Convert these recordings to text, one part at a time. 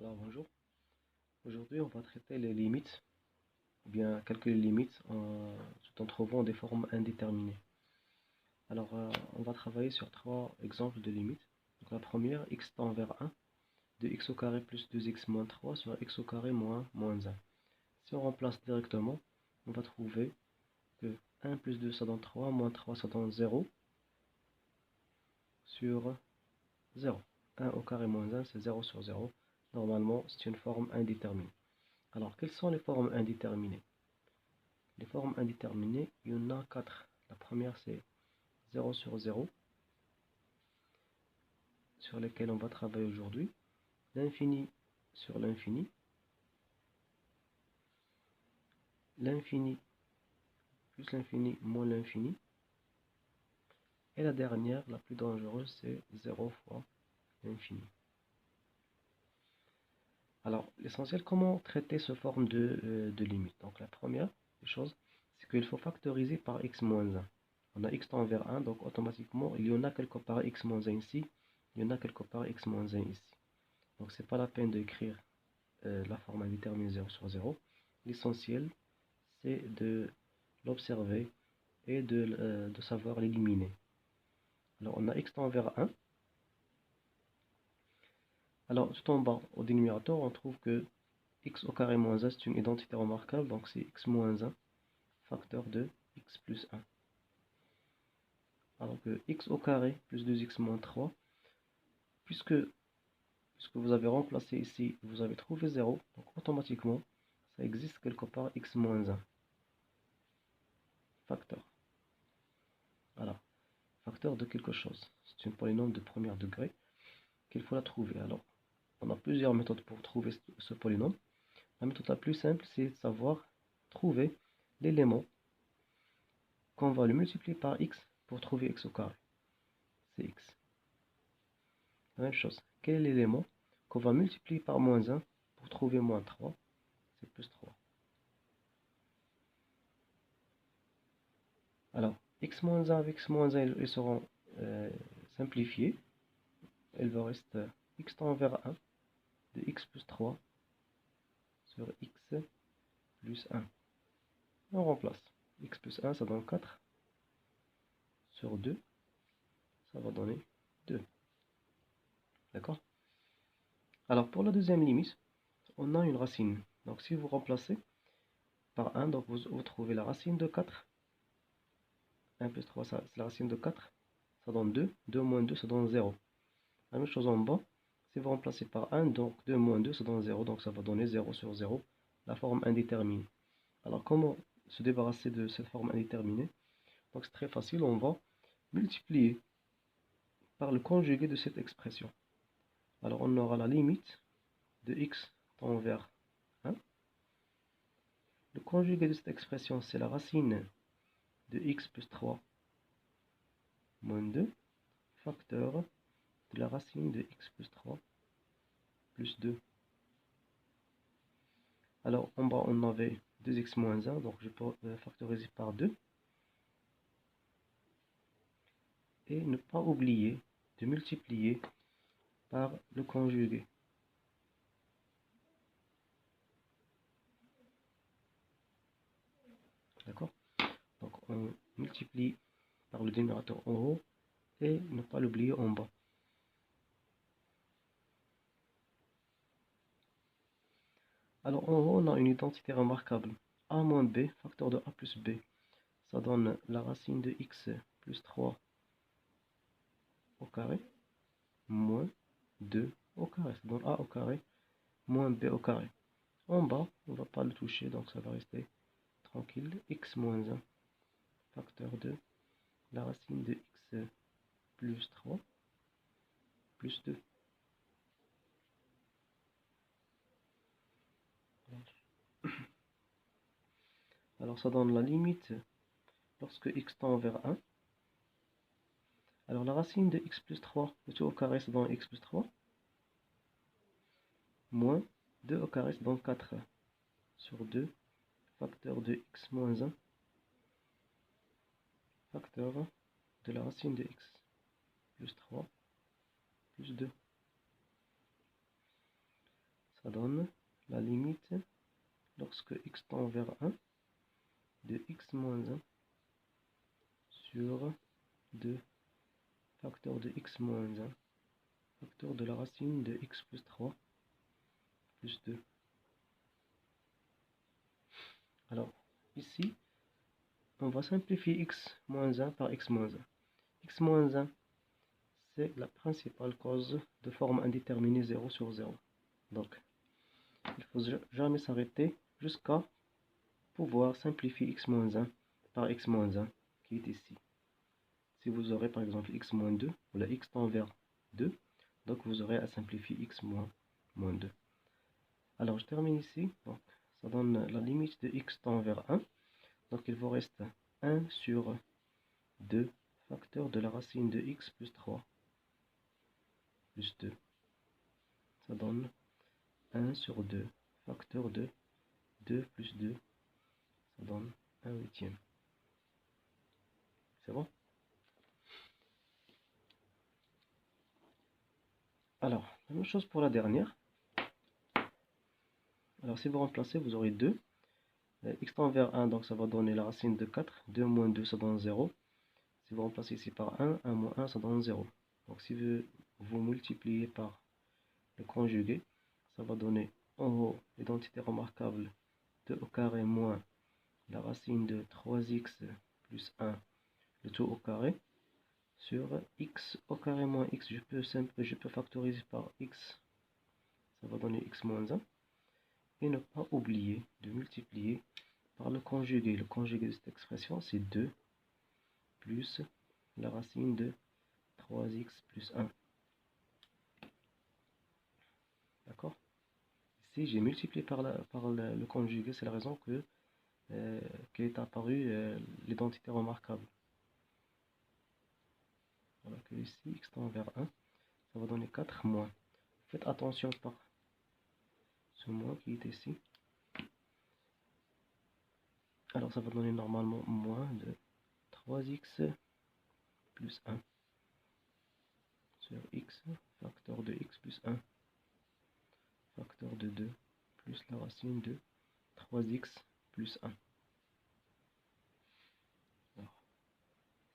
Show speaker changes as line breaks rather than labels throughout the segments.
Alors bonjour, aujourd'hui on va traiter les limites, ou bien calculer les limites tout en trouvant des formes indéterminées. Alors on va travailler sur trois exemples de limites. Donc la première, x tend vers 1, de x au carré plus 2x moins 3 sur x au carré moins 1. Si on remplace directement, on va trouver que 1 plus 2 ça donne 3, moins 3 ça donne 0 sur 0. 1 au carré moins 1 c'est 0 sur 0. Normalement c'est une forme indéterminée. Alors, quelles sont les formes indéterminées? Les formes indéterminées, il y en a 4. La première, c'est 0 sur 0, sur lesquelles on va travailler aujourd'hui. L'infini sur l'infini. L'infini plus l'infini moins l'infini. Et la dernière, la plus dangereuse, c'est 0 fois l'infini. Alors, l'essentiel, comment traiter ce forme de limite? Donc, la première des choses, c'est qu'il faut factoriser par x moins 1. On a x tend vers 1, donc automatiquement, il y en a quelque part x moins 1 ici, il y en a quelque part x moins 1 ici. Donc, c'est pas la peine d'écrire la forme indéterminée 0 sur 0. L'essentiel, c'est de l'observer et de savoir l'éliminer. Alors, on a x tend vers 1. Alors, tout en bas, au dénominateur, on trouve que x au carré moins 1, c'est une identité remarquable, donc c'est x moins 1, facteur de x plus 1. Alors que x au carré plus 2x moins 3, puisque vous avez remplacé ici, vous avez trouvé 0, donc automatiquement, ça existe quelque part x moins 1, facteur. Voilà, facteur de quelque chose. C'est une polynôme de premier degré qu'il faut la trouver. Alors, on a plusieurs méthodes pour trouver ce polynôme. La méthode la plus simple, c'est de savoir trouver l'élément qu'on va le multiplier par x pour trouver x au carré. C'est x. La même chose. Quel est l'élément qu'on va multiplier par moins 1 pour trouver moins 3? C'est plus 3. Alors, x moins 1 avec x moins 1, ils seront simplifiés. Il va rester x tend vers 1 de x plus 3 sur x plus 1. On remplace. X plus 1, ça donne 4 sur 2. Ça va donner 2. D'accord? Alors, pour la deuxième limite, on a une racine. Donc, si vous remplacez par 1, donc vous trouvez la racine de 4. 1 plus 3, c'est la racine de 4. Ça donne 2. 2 moins 2, ça donne 0. La même chose en bas. Si vous remplacez par 1, donc 2 moins 2, ça donne 0. Donc, ça va donner 0 sur 0, la forme indéterminée. Alors, comment se débarrasser de cette forme indéterminée? Donc, c'est très facile. On va multiplier par le conjugué de cette expression. Alors, on aura la limite de x tend vers 1. Le conjugué de cette expression, c'est la racine de x plus 3 moins 2, facteur de la racine de x plus 3 plus 2. Alors, en bas, on avait 2x moins 1, donc je peux factoriser par 2. Et ne pas oublier de multiplier par le conjugué. D'accord? Donc, on multiplie par le dénominateur en haut et ne pas l'oublier en bas. Alors, en haut, on a une identité remarquable. A moins B, facteur de A plus B. Ça donne la racine de x plus 3 au carré, moins 2 au carré. Ça donne A au carré, moins B au carré. En bas, on ne va pas le toucher, donc ça va rester tranquille. X moins 1, facteur de la racine de x plus 3 plus 2. Alors ça donne la limite lorsque x tend vers 1. Alors la racine de x plus 3, le tout au carré, ça donne x plus 3. Moins 2 au carré, ça donne 4 sur 2. Facteur de x moins 1. Facteur de la racine de x plus 3 plus 2. ça donne la limite lorsque x tend vers 1 de x moins 1 sur 2 facteur de x moins 1 facteur de la racine de x plus 3 plus 2. Alors, ici, on va simplifier x moins 1 par x moins 1. X moins 1, c'est la principale cause de forme indéterminée 0 sur 0. Donc, il ne faut jamais s'arrêter jusqu'à pouvoir simplifier x moins 1 par x moins 1 qui est ici. Si vous aurez par exemple x moins 2, ou la x tend vers 2, donc vous aurez à simplifier x moins 2. Alors je termine ici, donc ça donne la limite de x tend vers 1, donc il vous reste 1 sur 2 facteur de la racine de x plus 3 plus 2. Ça donne 1 sur 2 facteur de 2 plus 2, ça donne 1 huitième. C'est bon? Alors, la même chose pour la dernière. Alors, si vous remplacez, vous aurez 2. X tend vers 1, donc ça va donner la racine de 4. 2 moins 2, ça donne 0. Si vous remplacez ici par 1, 1 moins 1, ça donne 0. Donc, si vous multipliez par le conjugué, ça va donner en haut l'identité remarquable 2 au carré moins la racine de 3x plus 1, le tout au carré, sur x au carré moins x. Je peux factoriser par x, ça va donner x moins 1. Et ne pas oublier de multiplier par le conjugué. Le conjugué de cette expression, c'est 2 plus la racine de 3x plus 1. D'accord? Ici, j'ai multiplié par le conjugué, c'est la raison qu'est apparue l'identité remarquable. Alors que ici, x tend vers 1, ça va donner 4 moins. Faites attention par ce moins qui est ici. Alors ça va donner normalement moins de 3x plus 1 sur x, facteur de x plus 1, facteur de 2, plus la racine de 3x plus 1. Alors,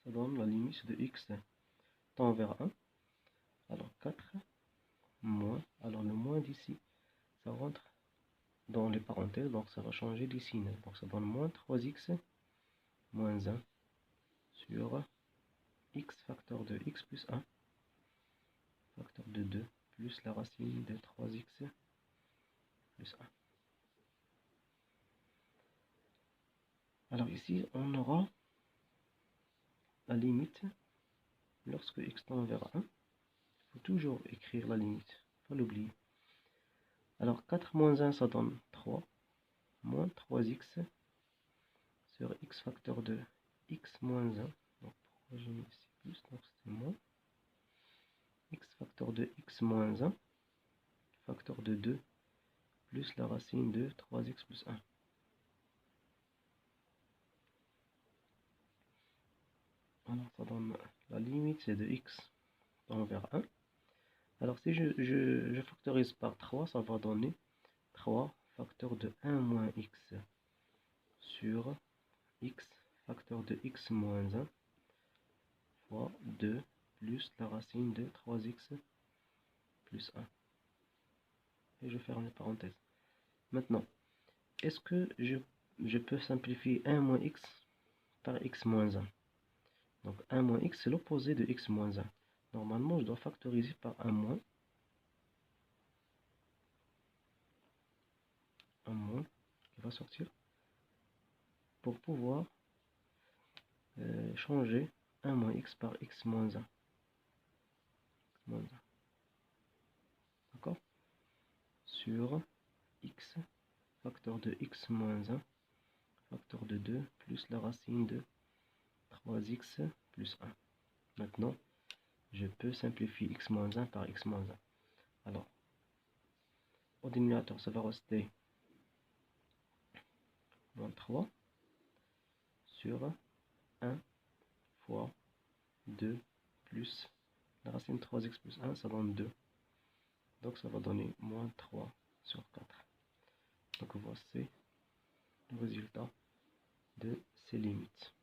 ça donne la limite de x tend vers 1. Alors 4 moins, alors le moins d'ici, ça rentre dans les parenthèses, donc ça va changer des signes. Donc ça donne moins 3x moins 1 sur x facteur de x plus 1, facteur de 2, plus la racine de 3x plus 1. Alors ici, on aura la limite lorsque x tend vers 1. Il faut toujours écrire la limite, pas l'oublier. Alors 4 moins 1, ça donne 3, moins 3x sur x facteur de x moins 1. Donc pourquoi j'ai mis ici plus, donc c'est moins. X facteur de x moins 1, facteur de 2, plus la racine de 3x plus 1. Alors ça donne la limite de x tend vers 1. Alors si je factorise par 3, ça va donner 3 facteur de 1 moins x sur x facteur de x moins 1 fois 2 plus la racine de 3x plus 1. Et je ferme les parenthèses. Maintenant, est-ce que je peux simplifier 1 moins x par x moins 1? Donc 1 moins x, c'est l'opposé de x moins 1. Normalement, je dois factoriser par 1 moins. 1 moins qui va sortir pour pouvoir changer 1 moins x par x moins 1. D'accord? Sur x, facteur de x moins 1, facteur de 2, plus la racine de 3x plus 1. Maintenant, je peux simplifier x moins 1 par x moins 1. Alors, au dénominateur, ça va rester moins 3 sur 1 fois 2 plus la racine de 3x plus 1, ça donne 2. Donc ça va donner moins 3 sur Donc voici le résultat de ces limites.